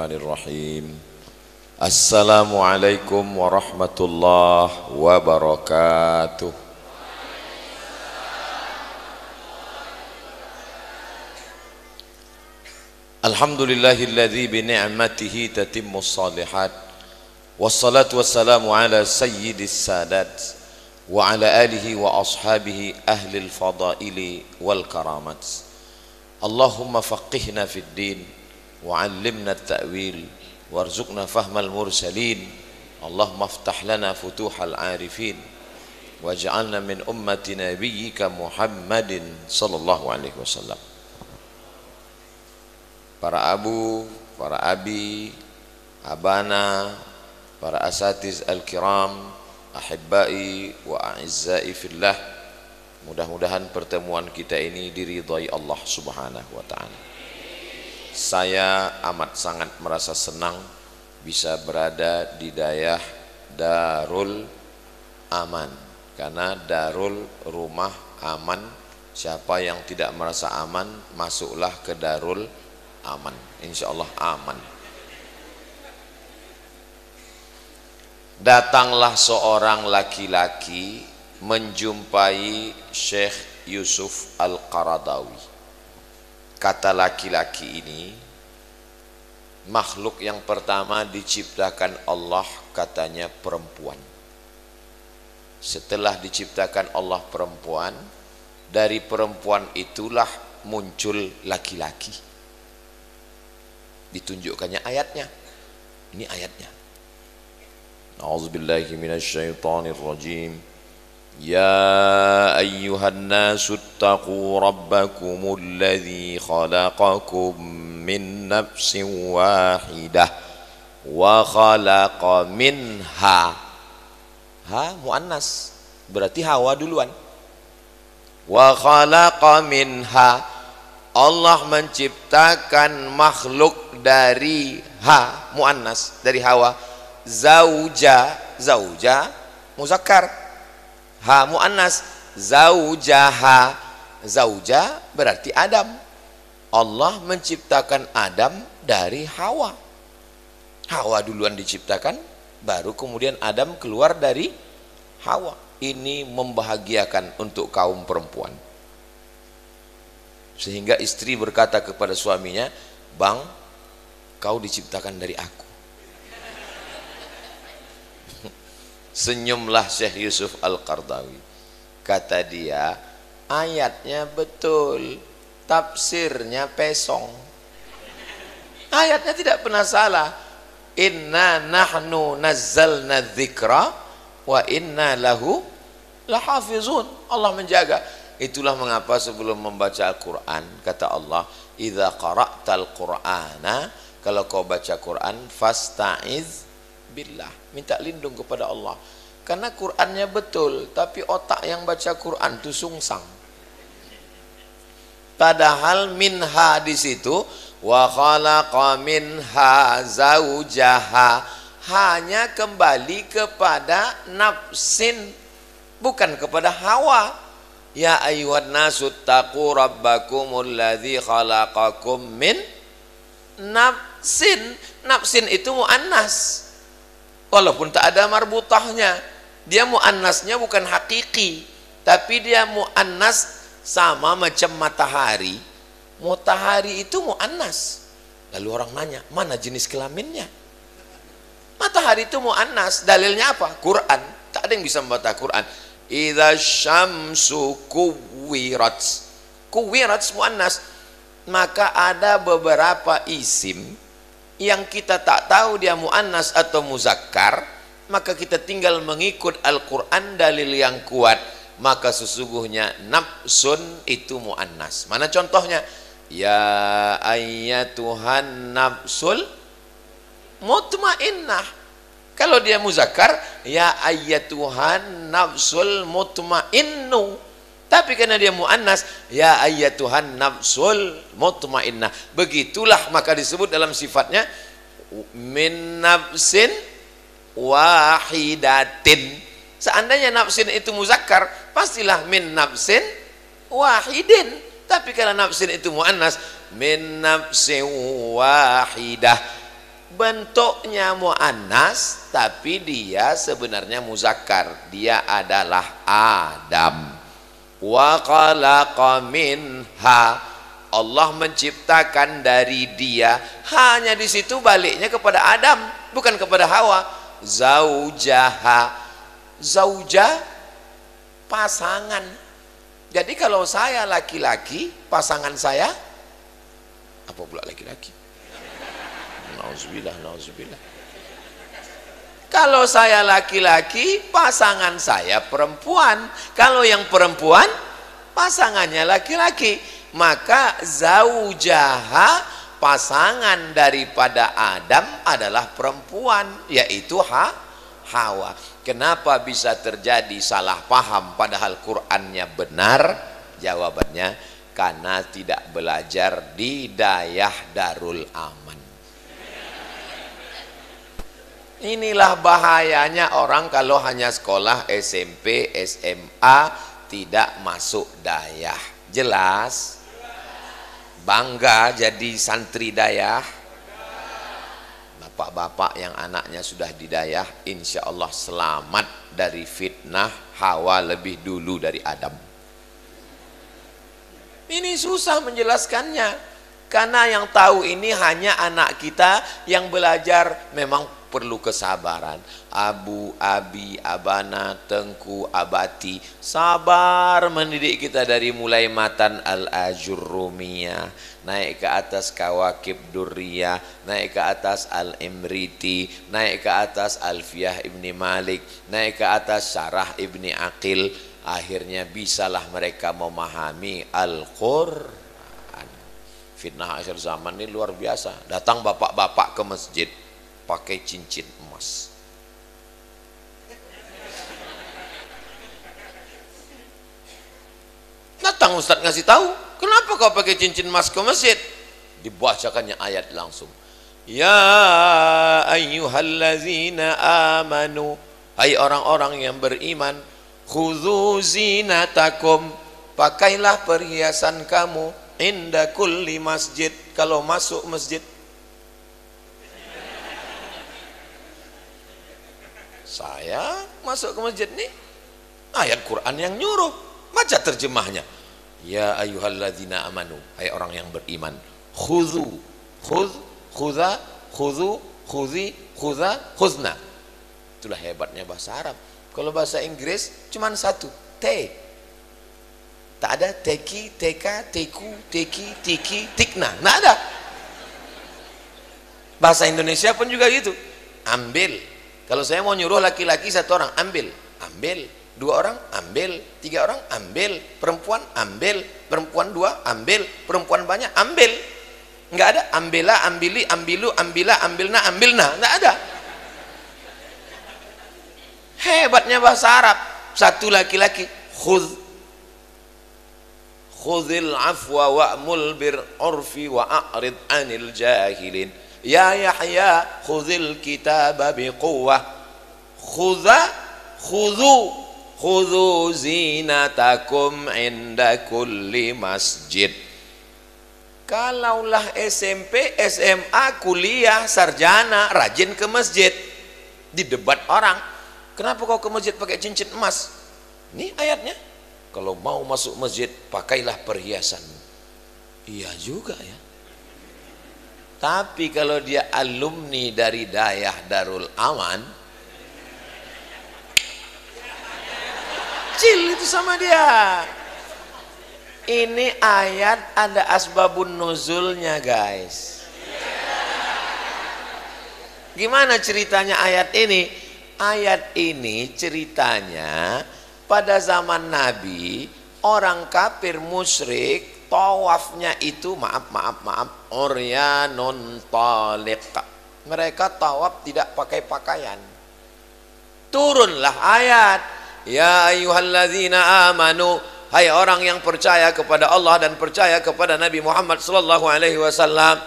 Bismillahirrahmanirrahim. Assalamualaikum warahmatullahi wabarakatuh. Alhamdulillahilladzi bi ni'matihi tatimmus shalihat. Wassalatu wassalamu ala sayyidis sadat wa ala alihi wa ashabihi ahlil fadaili wal karamat. Allahumma faqihna fid din wa 'allimna at-ta'wil warzuqna fahmal mursalin. Allahumma aftah lana futuhal 'arifin waj'alna min ummati nabiyyika Muhammadin sallallahu alaihi wasallam. Para abu, para abi, abana, para asatiz al-kiram, ahibbai wa a'izzai fillah, mudah-mudahan pertemuan kita ini diridhai Allah subhanahu wa ta'ala. Saya amat sangat merasa senang bisa berada di dayah Darul Aman, karena Darul rumah aman. Siapa yang tidak merasa aman, masuklah ke Darul Aman, insyaallah aman. Datanglah seorang laki-laki menjumpai Syekh Yusuf Al-Qaradawi. Kata laki-laki ini, makhluk yang pertama diciptakan Allah katanya perempuan. Setelah diciptakan Allah perempuan, dari perempuan itulah muncul laki-laki. Ditunjukkannya ayatnya. Ini ayatnya. A'udzubillahi minasyaitonir rajim. Ya ayyuhan nasu ittaqu rabbakumul ladzi khalaqakum min nafsin wahidah wa khalaqa minha. Ha muannas, berarti Hawa duluan. Wa khalaqa minha, Allah menciptakan makhluk dari muannas, dari Hawa. Zauja muzakkar, muannas. Zaujaha, zauja berarti Adam. Allah menciptakan Adam dari Hawa. Hawa duluan diciptakan, baru kemudian Adam keluar dari Hawa. Ini membahagiakan untuk kaum perempuan. Sehingga istri berkata kepada suaminya, "Bang, kau diciptakan dari aku." Senyumlah Syekh Yusuf Al-Qaradawi. Kata dia, ayatnya betul, tafsirnya pesong. Ayatnya tidak pernah salah. Inna nahnu nazzalna dzikra wa inna lahu lahafizun. Allah menjaga. Itulah mengapa sebelum membaca Al-Quran, kata Allah, idza qara'tal qur'ana, kalau kau baca Quran, fasta'iz billah, minta lindung kepada Allah. Karena Qurannya betul, tapi otak yang baca Quran itu sungsang. Padahal minha di situ, wa khalaqa minha zaujaha, hanya kembali kepada nafsin, bukan kepada hawa. Ya ayyuhan nasu taqu rabbakumul ladzi khalaqakum min nafsin. Nafsin itu muannas, walaupun tak ada marbutahnya. Dia muannasnya bukan hakiki, tapi dia muannas sama macam matahari. Matahari itu muannas. Lalu orang nanya, mana jenis kelaminnya? Matahari itu muannas. Dalilnya apa? Quran. Tak ada yang bisa membaca Quran. Idza syamsu kuwirat, kuwirat muannas. Maka ada beberapa isim yang kita tak tahu dia muannas atau muzakkar, maka kita tinggal mengikut Al-Quran dalil yang kuat. Maka sesungguhnya nafsun itu muannas. Mana contohnya? Ya ayyatuhan nafsul mutmainnah. Kalau dia muzakkar, ya ayyatuhan nafsul mutmainnu. Tapi karena dia muannas, ya ayyatuhan nafsul mutmainnah. Begitulah maka disebut dalam sifatnya min nafsin wahidatin. Seandainya nafsin itu muzakkar, pastilah min nafsin wahidin. Tapi karena nafsin itu muannas, min nafsin wahidah. bentuknya muannas tapi dia sebenarnya muzakkar, dia adalah Adam. Wa khalaqa minha, Allah menciptakan dari dia, hanya di situ baliknya kepada Adam, bukan kepada Hawa. Zaujaha, zauja pasangan. Jadi kalau saya laki-laki, pasangan saya apa pula laki-laki? Nauzubillah, nauzubillah. Kalau saya laki-laki, pasangan saya perempuan. Kalau yang perempuan, pasangannya laki-laki. Maka zaujaha, pasangan daripada Adam adalah perempuan, yaitu Hawa. Kenapa bisa terjadi salah paham padahal Qur'annya benar? Jawabannya karena tidak belajar di Dayah Darul Aman. Inilah bahayanya orang kalau hanya sekolah SMP, SMA tidak masuk Dayah. Jelas? Bangga jadi santri Dayah. Bapak-bapak yang anaknya sudah di Dayah, insya Allah selamat dari fitnah Hawa lebih dulu dari Adam. Ini susah menjelaskannya, karena yang tahu ini hanya anak kita yang belajar. Memang perlu kesabaran. Abu, abi, abana, tengku, abati, sabar mendidik kita dari mulai matan al-ajurrumiyah, naik ke atas kawakib durriyah, naik ke atas al-imriti, naik ke atas alfiyah ibni malik, naik ke atas syarah ibni aqil. Akhirnya bisalah mereka memahami Al-Quran. Fitnah akhir zaman ini luar biasa. Datang bapak-bapak ke masjid pakai cincin emas. Datang Ustadz ngasih tahu, kenapa kau pakai cincin emas ke masjid? Dibacakannya ayat langsung. Ya ayyuhallazina amanu, hai orang-orang yang beriman, khudzu zinatakum, pakailah perhiasan kamu, inda kulli masjid, kalau masuk masjid. Saya masuk ke masjid nih, ayat Quran yang nyuruh, baca terjemahnya. Ya ayyuhalladzina amanu, hai orang yang beriman, khudzu, khudha, khudzu, khudzi, khudha, khuzna. Itulah hebatnya bahasa Arab. Kalau bahasa Inggris cuma satu, T. Tak ada teki, teka, teku, teki, tiki, tikna, nggak ada. Bahasa Indonesia pun juga gitu. Ambil. Kalau saya mau nyuruh laki-laki satu orang, ambil, ambil. Dua orang, ambil. Tiga orang, ambil. Perempuan, ambil. Perempuan dua, ambil. Perempuan banyak, ambil. Nggak ada, ambillah, ambili, ambilu, ambilah, ambilna, ambilna. Nggak ada. Hebatnya bahasa Arab. Satu laki-laki, khudz, khudzil afwa wa'mul bil urfi wa'rid anil jahilin. Ya Yahya khudzil kitaba biquwwah, khudzu zinatakum inda kulli masjid. Kalaulah SMP, SMA, kuliah, sarjana rajin ke masjid, didebat orang, kenapa kau ke masjid pakai cincin emas? Ini ayatnya, kalau mau masuk masjid pakailah perhiasan. Iya juga ya. Tapi kalau dia alumni dari Dayah Darul Aman, chill itu sama dia. Ini ayat ada asbabun nuzulnya guys. Gimana ceritanya ayat ini? Ayat ini ceritanya pada zaman Nabi, orang kafir musyrik tawafnya itu maaf uryanun taliq. Mereka tawaf tidak pakai pakaian. Turunlah ayat, ya ayyuhalladzina amanu, hai orang yang percaya kepada Allah dan percaya kepada Nabi Muhammad sallallahu alaihi wasallam,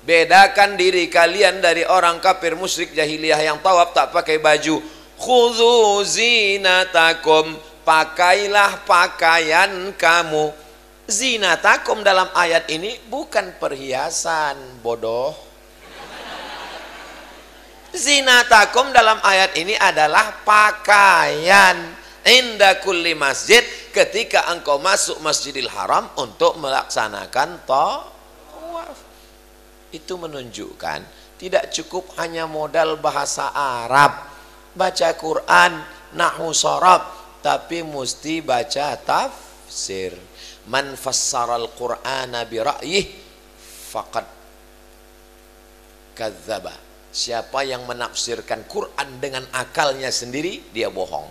bedakan diri kalian dari orang kafir musyrik jahiliyah yang tawaf tak pakai baju. Khudzu zinatakum, pakailah pakaian kamu. Zinatakum dalam ayat ini bukan perhiasan, bodoh. Zinatakum dalam ayat ini adalah pakaian. Inda kulli masjid, ketika engkau masuk Masjidil Haram untuk melaksanakan tawaf. Itu menunjukkan tidak cukup hanya modal bahasa Arab, baca Quran, nahwu sharaf, tapi mesti baca tafsir. Man fassaral Qur'ana bi ra'yih faqad kadzdzaba. Siapa yang menafsirkan Quran dengan akalnya sendiri, dia bohong.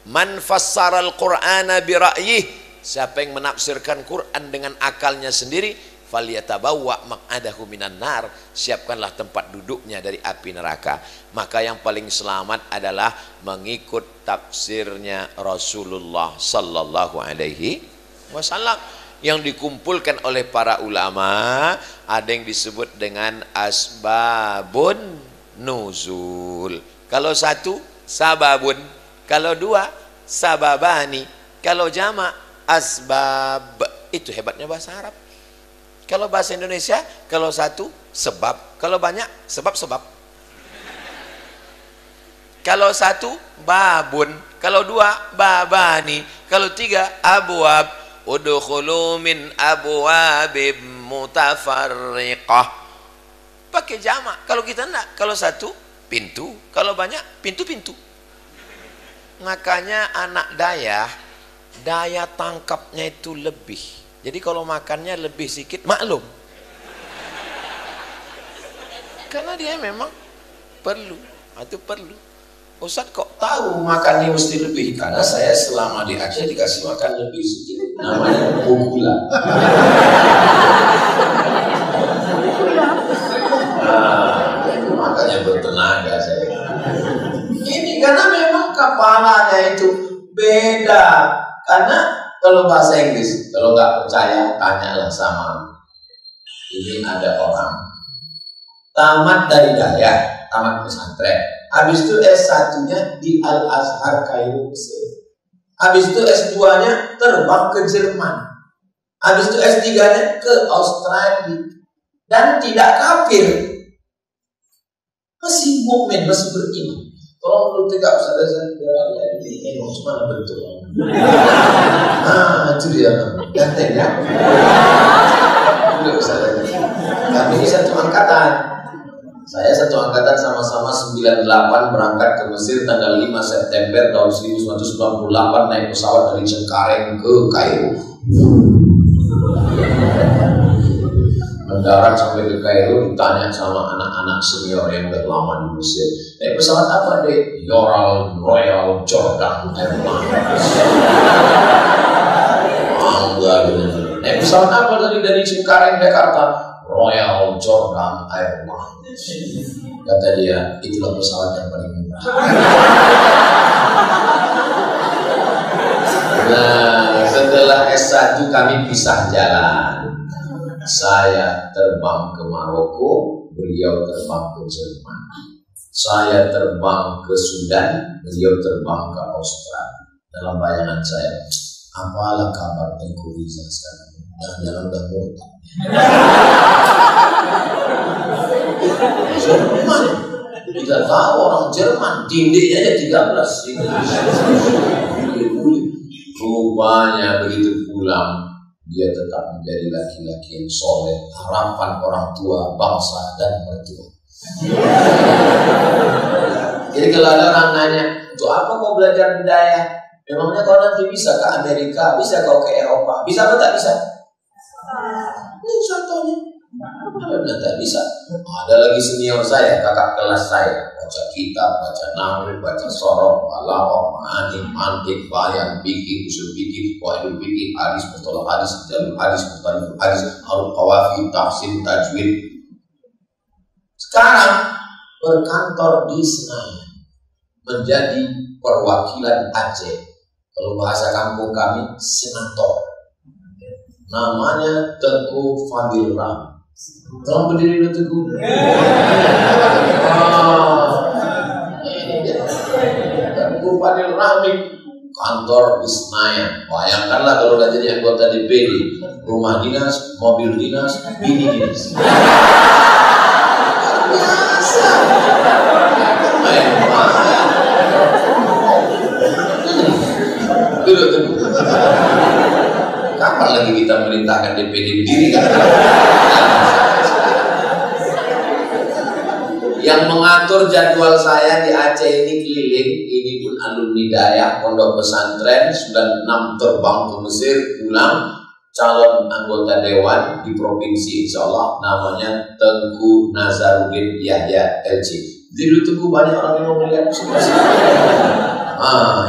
Man fassaral Qur'ana bi ra'yih, siapa yang menafsirkan Quran dengan akalnya sendiri, falyatabawwa maq'adahu minan nar, siapkanlah tempat duduknya dari api neraka. Maka yang paling selamat adalah mengikut tafsirnya Rasulullah sallallahu alaihi wasallam yang dikumpulkan oleh para ulama. Ada yang disebut dengan asbabun nuzul. Kalau satu sababun, kalau dua sababani, kalau jamak asbab. Itu hebatnya bahasa Arab. Kalau bahasa Indonesia, kalau satu sebab, kalau banyak sebab-sebab. Kalau satu babun, kalau dua babani, kalau tiga abwab. Udkhulu min abwabim mutafarriqah. Pakai jamak. Kalau kita enggak, kalau satu pintu, kalau banyak pintu-pintu. Makanya anak daya tangkapnya itu lebih. Jadi kalau makannya lebih sedikit maklum. Karena dia memang perlu, itu perlu. Ustaz kok tahu makannya mesti lebih? Karena saya selama di Aceh dikasih makan lebih sedikit. Namanya gula. Makanya bertenaga saya. Ini karena memang kepalanya itu beda. Karena kalau bahasa Inggris, kalau nggak percaya tanyalah sama. Ini ada orang tamat dari daya, tamat pesantren. Habis itu S1-nya di Al-Azhar Kairo Mesir. Habis itu S2-nya terbang ke Jerman. Habis itu S3-nya ke Australia. Dan tidak kafir. Masih mukmin, masih beriman. Kalau menurut tidak usah ada ini mana betul. Nah, itu dia. Ganteng ya. Tidak usah ada. Kami ini satu angkatan. Saya satu angkatan sama-sama 98 berangkat ke Mesir tanggal 5 September tahun 1998 naik pesawat dari Cengkareng ke Kairo. Mendarat sampai ke Kairo ditanya sama anak-anak senior yang udah lama di Mesir. Naik pesawat apa deh? Royal Jordan Airlines. Enggak benar. Naik pesawat apa dari Cengkareng Jakarta? Royal Jordan Airlines. Kata dia, itulah pesawat yang paling murah. Nah, setelah S1 kami pisah jalan. Saya terbang ke Maroko, beliau terbang ke Jerman. Saya terbang ke Sudan, beliau terbang ke Australia. Dalam bayangan saya, apalah kabar Tengku Rizal sekarang? Jangan-jangan udah murtad. Jerman, kita tahu orang Jerman tindiknya aja 13. Rupanya begitu pulang dia tetap menjadi laki-laki yang soleh, harapan orang tua, bangsa dan mertua. Jadi kalau ada orang nanya, untuk apa kau belajar budaya? Memangnya kau nanti bisa ke Amerika, bisa kau ke Eropa, bisa atau tak bisa? Ini contohnya. Benar tak bisa. Ada lagi senior saya, kakak kelas saya, baca kitab, baca nahwu, baca sorok, balaghah, ma'ani, mantiq, bayan, fikih, usul fikih, qawaidul fikih, hadis, mustalah hadis, jalur hadis, mustalah hadis, aruf qawafi, tahsin, tajwid. Sekarang berkantor di Senayan, menjadi perwakilan Aceh. Kalau bahasa kampung kami, senator. Namanya Tengku Fadil Rahmi. Tolong berdiri dulu Tengku. Ini dia. Tengku Fadil Rahmi, kantor di Senayan. Bayangkanlah kalau udah jadi anggota DPD, rumah dinas, mobil dinas, bini dinas. biasa. Duduk. Kapan lagi kita merintahkan DPD berdiri kan? Yang mengatur jadwal saya di Aceh ini keliling, ini pun alumni Dayak, pondok pesantren, 96 terbang ke Mesir, pulang, calon anggota dewan di provinsi insya Allah, namanya Tengku Nazarudin Yahya LC. Jadi Tengku banyak orang yang mau melihat semua.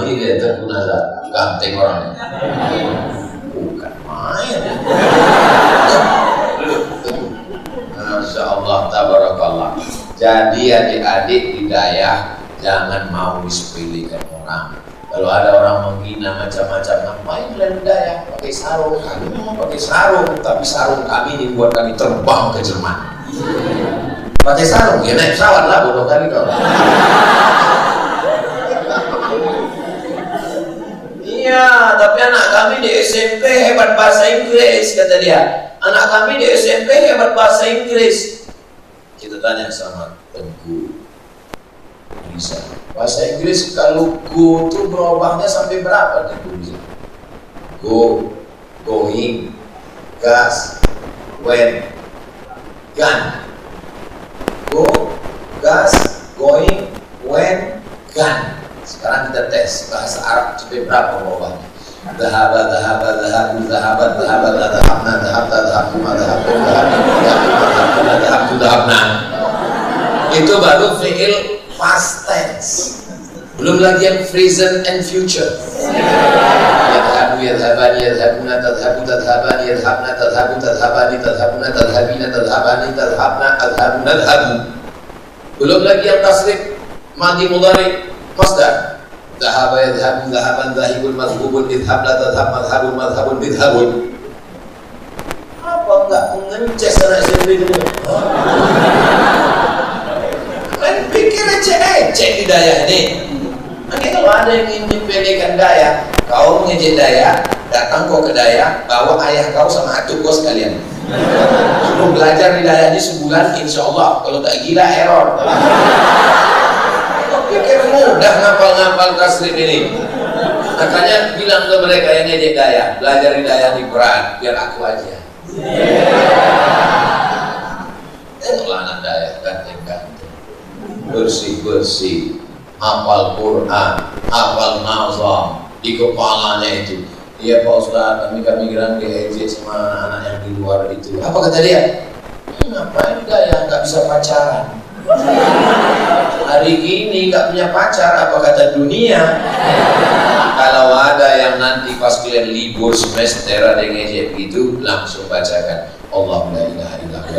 Ini dia Tengku Nazar, ganteng orangnya. Bukan main. Masya Allah, tabarakallah. Jadi adik-adik di Dayak jangan mau disepelekan orang. Kalau ada orang menghina macam-macam, ngapain kalian Dayak pakai sarung? Kami mau pakai sarung, tapi sarung kami dibuat kami terbang ke Jerman. Pakai sarung ya naik pesawat lah, bodoh kali kau. Iya, tapi anak kami di SMP hebat bahasa Inggris, kata dia. Anak kami di SMP hebat bahasa Inggris. Kita tanya sama Tengku, bisa bahasa Inggris kalau go itu berubahnya sampai berapa Tengku bisa? Go, going, gas, when, gun. Go, gas, going, when, gun. Sekarang kita tes bahasa Arab sampai berapa berubahnya? Dhahaba, dhahaba, dhahabu, dhahabat, dhahabat, dhahabna, dhahabta, dhahabuma, dhahabna, dhahabtu, dhahabna. Itu baru fi'il past tense. Belum lagi yang present and future. Yadhabu, yadhabani, yadhabuna, tadhabu, tadhabani, yadhabna, tadhabu, tadhabani, tadhabuna, tadhabina, tadhabani, tadhabna, adhabuna, adhabu. Belum lagi yang tasrif madhi mudhari masdar. Dhahaba yadhabu dhahaban dhahibun madhubun idhab la tadhab madhabun madhabun idhabun. Apa enggak mengences anak SMP itu? Kan pikir ecek di Dayak ini. Nanti kalau ada yang ingin menyepelekan Dayak, kau mengejek Dayak, datang kau ke Dayak, bawa ayah kau sama atuk kau sekalian. Suruh belajar di Dayak ini sebulan, insya Allah. Kalau tak gila error. Pikir mudah ngapal-ngapal tasrif ini. Makanya bilang ke mereka yang ngejek Dayak, belajar di Dayak di berat, biar aku aja. Tengoklah anak Dayak ganteng-ganteng, bersih-bersih, hafal Quran, hafal nazam di kepalanya itu. Iya Pak Ustaz, kami kira diejek sama anak-anak yang di luar itu. Apa kata dia? Ngapain Dayak nggak bisa pacaran? Hari ini nggak punya pacar, apa kata dunia? Kalau ada yang nanti pas kalian libur semester ada yang ngejek gitu, langsung bacakan Allahu la ilaha illallah.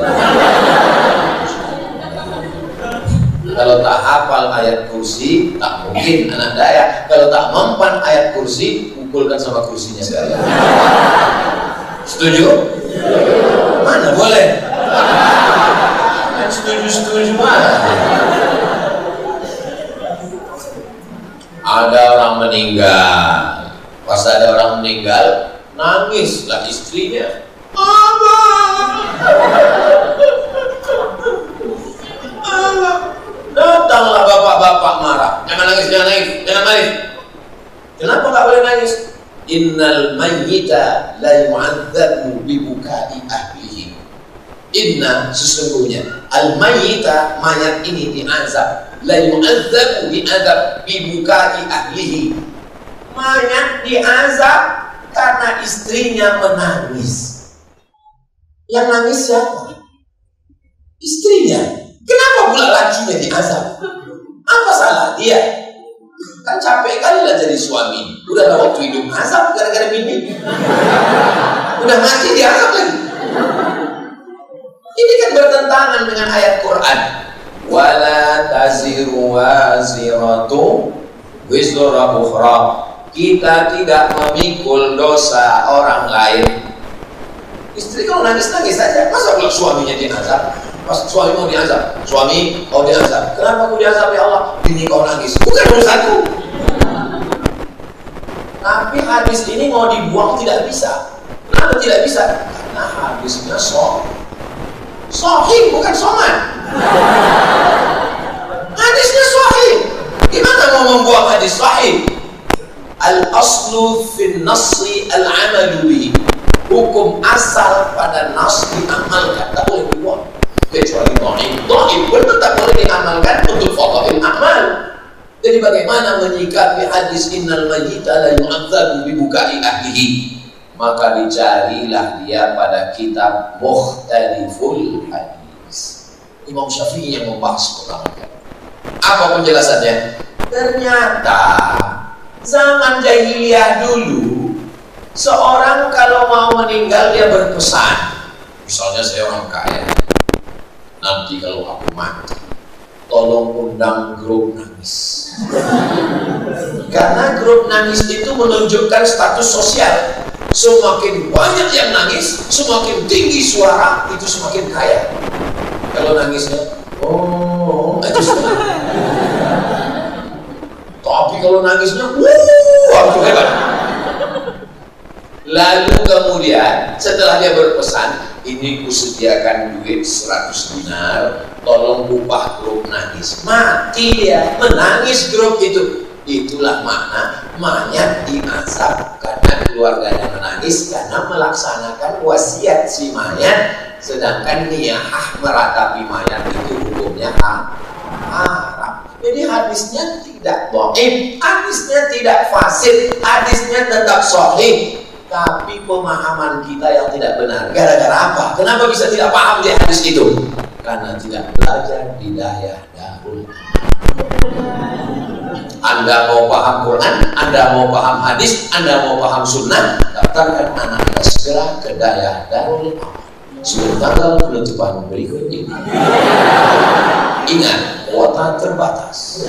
Kalau tak hafal ayat kursi, tak mungkin anak Dayak. Kalau tak mempan ayat kursi, pukulkan sama kursinya sekalian. Setuju? Mana boleh? Setuju mana? Ada orang meninggal. Pas ada orang meninggal, nangislah istrinya. Datanglah bapak-bapak marah. Jangan nangis, jangan nangis, jangan nangis. Kenapa nggak boleh nangis? Innal mayyita la yu'adzabu bi bukai ahlihi. Inna sesungguhnya al-mayyita mayat ini diazab, la yu'adzabu bi'adzab bi bukai ahlihi. Mayat diazab karena istrinya menangis. Yang nangis siapa? Istrinya. Kenapa pula lakinya diazab? Apa salah dia? Kan capek kali lah jadi suami. Udah waktu hidup azab gara-gara bini. Udah mati diazab lagi. Ini kan bertentangan dengan ayat Quran. Wala taziru waziratu wizra ukhra. Kita tidak memikul dosa orang lain. Istri kalau nangis-nangis saja, masa pula suaminya diazab? Pas suami mau diazab, suami mau diazab. Kenapa aku diazab ya Allah? Bini kau nangis. Bukan urusanku. Tapi hadis ini mau dibuang tidak bisa. Kenapa tidak bisa? Karena hadisnya sahih, bukan soman. Hadisnya sahih. Gimana mau membuang hadis sahih? Al-aslu fin nasri al-amalu bihi. Hukum asal pada nas diamalkan, tak boleh dibuang. Kecuali dhaif pun tetap boleh diamalkan untuk fadhail amal. Jadi bagaimana menyikapi hadis innal mayyita la yu'adzabu bi bukai ahlihi? Maka dicarilah dia pada kitab Mukhtaliful Hadis. Imam Syafi'i yang membahas penolakan. Apa penjelasannya? Ternyata zaman jahiliyah dulu, seorang kalau mau meninggal dia berpesan. Misalnya saya orang kaya, nanti kalau aku mati, tolong undang grup nangis. Karena grup nangis itu menunjukkan status sosial. Semakin banyak yang nangis, semakin tinggi suara, itu semakin kaya. Kalau nangisnya, oh, itu sudah. Tapi kalau nangisnya, itu hebat. Lalu kemudian setelah dia berpesan, ini kusediakan duit 100 dinar, tolong upah grup nangis. Mati dia, menangis grup itu. Itulah makna mayat diazab karena keluarganya menangis karena melaksanakan wasiat si mayat, sedangkan niyahah meratapi mayat itu hukumnya haram. Jadi hadisnya tidak dhaif, hadisnya tidak fasid, hadisnya tetap sahih. Tapi pemahaman kita yang tidak benar. Gara-gara apa? Kenapa bisa tidak paham di hadis itu? Karena tidak belajar hidayah darul. Anda mau paham Quran, Anda mau paham hadis, Anda mau paham sunnah, daftarkan anak Anda segera ke Dayah Darul Aman sebelum tanggal penutupan berikut ini. Ingat, kuota terbatas.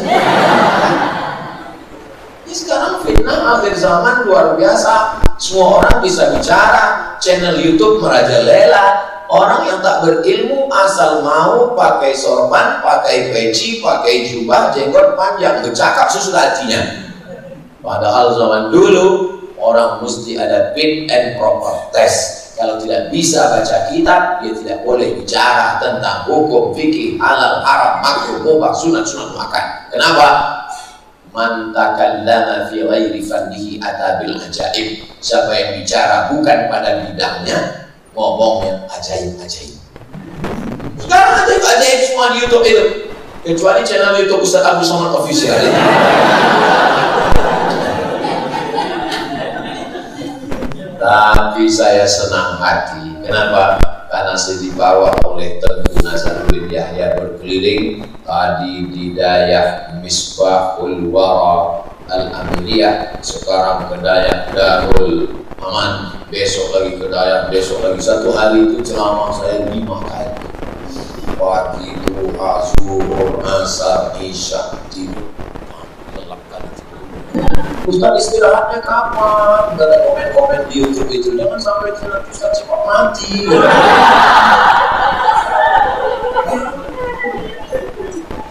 Ini sekarang fitnah akhir zaman luar biasa. Semua orang bisa bicara, channel YouTube merajalela. Orang yang tak berilmu asal mau pakai sorban, pakai peci, pakai jubah, jenggot panjang, bercakap sesudah hatinya. Padahal zaman dulu orang mesti ada fit and proper test. Kalau tidak bisa baca kitab, dia tidak boleh bicara tentang hukum fikih, halal, haram, makruh, mubah, sunat makan. Kenapa? Man takallama fi ghairi fannihi atabil ajaib. Siapa yang bicara bukan pada bidangnya, ngomongnya ajaib-ajaib. Sekarang ajaib-ajaib semua di YouTube itu, kecuali channel YouTube Ustaz Abdul Somad Official. Tapi saya senang hati. Kenapa? Karena saya dibawa oleh Tengku Nazaruddin Yahya berkeliling tadi di Dayah Misbahul Wara Al-Amiriyah, sekarang ke Dayah Darul Aman, besok lagi ke Dayah, besok lagi. Satu hari itu ceramah saya 5 kali. Pagi, duha, zuhur, asar, isya, tidur. Lelap kali tidur. Ustaz istirahatnya kapan? Gak ada komen-komen di YouTube itu. Jangan sampai Ustaz cepat mati.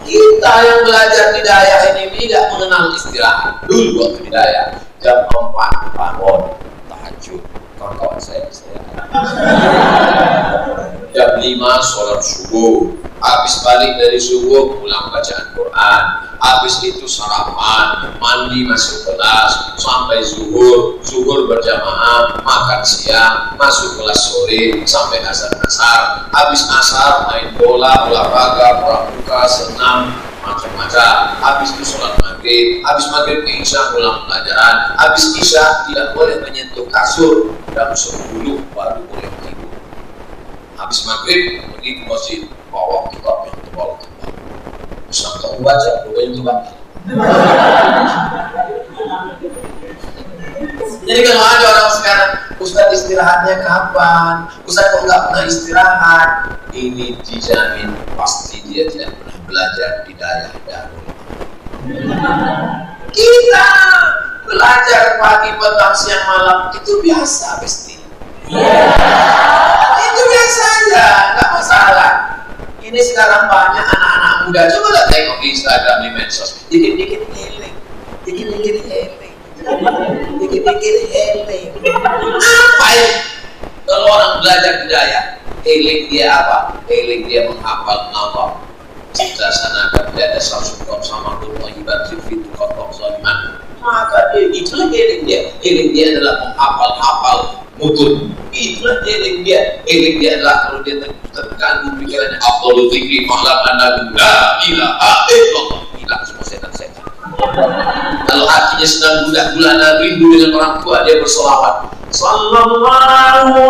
Kita yang belajar di Dayah ini tidak mengenal istirahat. Dulu waktu di Dayah jam 4 bangun tahajud, kawan-kawan saya jam 5 sholat subuh, habis balik dari subuh pulang bacaan Quran, habis itu sarapan, mandi masuk kelas sampai zuhur berjamaah, makan siang, masuk kelas sore sampai asar, habis asar main bola, olahraga, pramuka, senam, macam-macam. Habis itu sholat maghrib, habis maghrib ke isya ulang pelajaran, habis isya tidak boleh menyentuh kasur, jam 10 baru boleh tidur. Habis maghrib pergi ke masjid, bawa kitab yang tebal-tebal. Ustaz kamu baca, bukan yang tebal. Jadi kalau ada orang sekarang, Ustaz istirahatnya kapan? Ustaz kok nggak pernah istirahat? Ini dijamin pasti dia tidak pernah belajar di Dayah Darul. Kita belajar pagi, petang, siang, malam itu biasa pasti. Itu biasa aja, nggak masalah. Ini sekarang banyak anak-anak muda, coba lihat tengok di Instagram, di medsos, dikit-dikit healing, dikit-dikit healing, dikit-dikit healing. Apa ya? Kalau orang belajar budaya, healing dia apa? Healing dia menghafal nama Laksanakan dia ada sasukan sama Tuhan fit kotok zaliman, maka itulah eling dia adalah menghafal mutun, itulah eling dia adalah kalau dia terganggu pikirannya Abdul Zikri malam anda la ilaha illallah, hilang semua setan-setan. Kalau hatinya sedang gundah-gulana rindu dengan orang tua, dia bersolawat sallallahu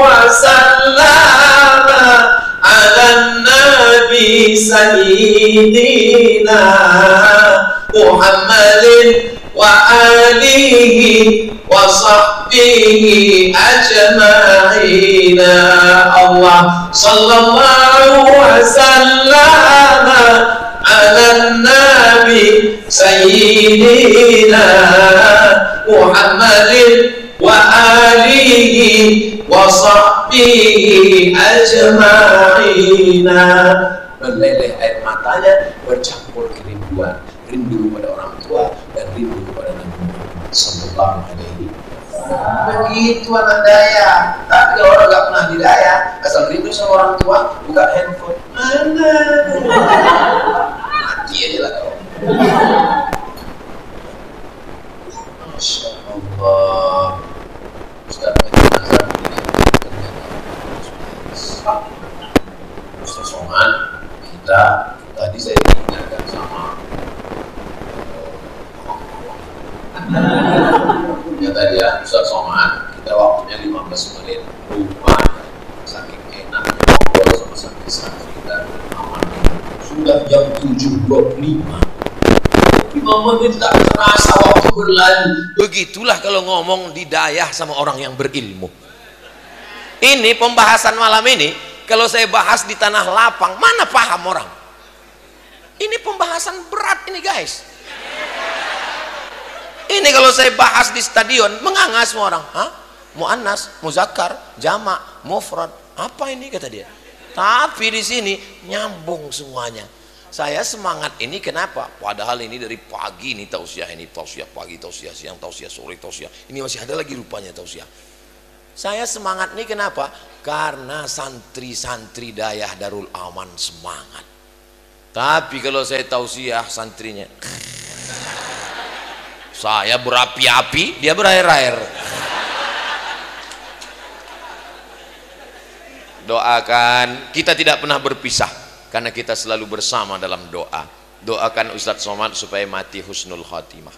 wasallam ala nabi sayyidina Muhammadin wa alihi wa sahbihi ajma'ina. Allah sallallahu wasallam ala nabi sayyidina Muhammadin wa alihi wa sahbihi ajma'ina. Meleleh air matanya bercampur kerinduan, rindu kepada orang tua dan rindu kepada Nabi Muhammad sallallahu alaihi wasallam. Begitu anak daya. Tapi kalau orang nggak pernah didaya, asal rindu sama orang tua, buka handphone, mana? Mati aja lah kau. Masya Allah. Ustaz Azhar Ustaz Somad, kita tadi saya diingatkan sama ya tadi ya Ustaz Somad, kita waktunya 15 menit, rupanya saking enaknya ngobrol sama santri-santri dan aman sudah jam 7.25. 5 menit tak terasa waktu berlalu. Begitulah kalau ngomong didayah sama orang yang berilmu. Ini pembahasan malam ini, kalau saya bahas di tanah lapang, mana paham orang? Ini pembahasan berat ini guys. Ini kalau saya bahas di stadion, menganga semua orang. Hah? Mu'annas, muzakkar, jamak, mufrad. Apa ini kata dia? Tapi di sini nyambung semuanya. Saya semangat ini kenapa? Padahal ini dari pagi ini tausiah pagi, tausiah siang, tausiah sore, tausiah. Ini masih ada lagi rupanya tausiah. Saya semangat ini kenapa? Karena santri-santri Dayah Darul Aman semangat. Tapi kalau saya tausiah santrinya, saya berapi-api, dia berair-air. Doakan, kita tidak pernah berpisah. Karena kita selalu bersama dalam doa. Doakan Ustadz Somad supaya mati husnul khatimah.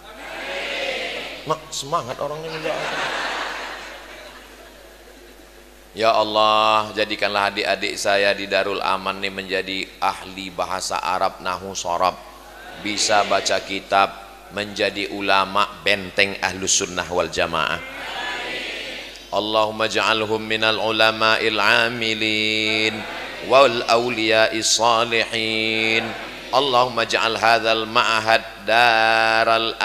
Mak, semangat orang ini mendoakan. Ya Allah, jadikanlah adik-adik saya di Darul Aman ini menjadi ahli bahasa Arab nahu sorab, bisa baca kitab, menjadi ulama benteng ahlus sunnah wal jamaah. Allahumma ja'alhum minal ulama'il amilin wal awliya'is salihin. Allahumma ja'al hadzal ma'had daril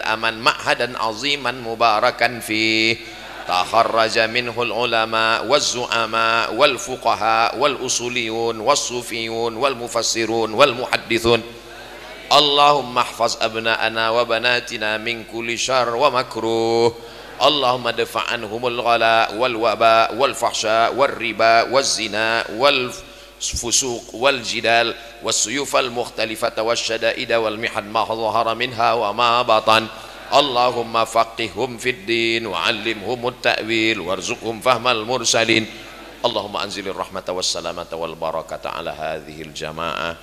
aman ma'hadan aziman mubarakan fih takharraja minhul ulama waz zu'ama wal fuqaha wal usuliyun was sufiyun wal mufassirun wal muhaddithun. Allahumma ihfaz abna'ana wa banatina min kulli syarr wa makruh. Allahumma dafa' anhumul ghala wal waba wal fahsya wal riba wal zina wal fusuq wal jidal was suyufal mukhtalifata was syada'ida wal mihad ma zahara minha wa ma batan. Allahumma faqihhum fid din wa 'allimhumut ta'wil warzuqhum fahmal mursalin. Allahumma anzilir rahmata was salamata wal barakata ala hadhil jamaah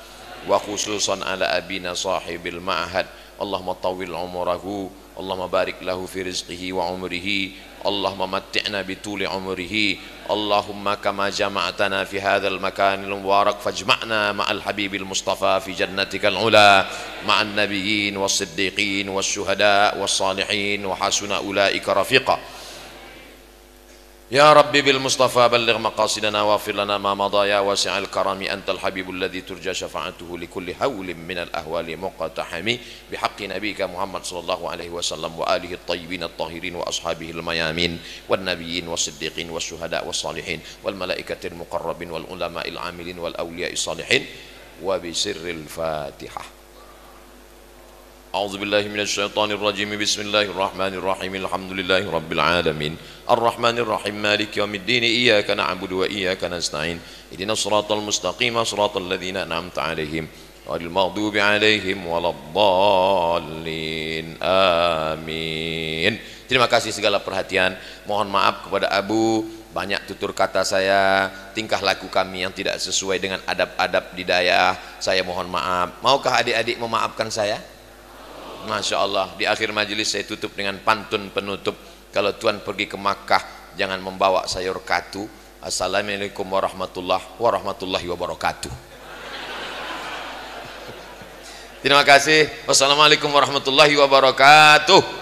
wa khususan ala abina sahibil ma'had. Allahumma tawwil umrahu, Allahumma barik lahu fi rizqihi wa umrihi, Allahumma matti'na bituli umrihi. Allahumma kama jama'tana fi hadzal makanil mubarak fajma'na ma'al habibil mustafa fi jannatikal ula ma'an nabiyyin was siddiqin was syuhada was salihin wa hasuna ulaika rafiqa. Ya Rabbi bil Mustafa balligh maqasidana waghfir lana ma madha ya wasi'al karami antal habibul ladzi turja syafa'atuhu li kulli hawlin minal ahwali muqtahami bihaqqi nabiyyika Muhammad sallallahu alaihi wasallam wa alihi at-tayyibin at-tahirin wa ashabihi al-mayamin wan nabiyyin was siddiqin was syuhada was salihin wal malaikatil muqarrabin wal ulama'il amilin wal awliya'is salihin wa bi sirril Fatihah. A'udzubillahi minasyaitonirrajim. Bismillahirrahmanirrahim. Alhamdulillahi rabbil alamin. Arrahmanirrahim. Maliki yaumiddin. Iyyaka na'budu wa iyyaka nasta'in. Ihdinas shiratal mustaqim, shiratal ladzina an'amta 'alaihim ghairil maghdubi 'alaihim waladdallin. Amin. Terima kasih segala perhatian. Mohon maaf kepada Abu, banyak tutur kata saya, tingkah laku kami yang tidak sesuai dengan adab-adab di daerah. Saya mohon maaf. Maukah adik-adik memaafkan saya? Masya Allah. Di akhir majelis saya tutup dengan pantun penutup. Kalau Tuhan pergi ke Makkah, jangan membawa sayur katu. Assalamualaikum warahmatullahi wabarakatuh. Terima kasih. Wassalamualaikum warahmatullahi wabarakatuh.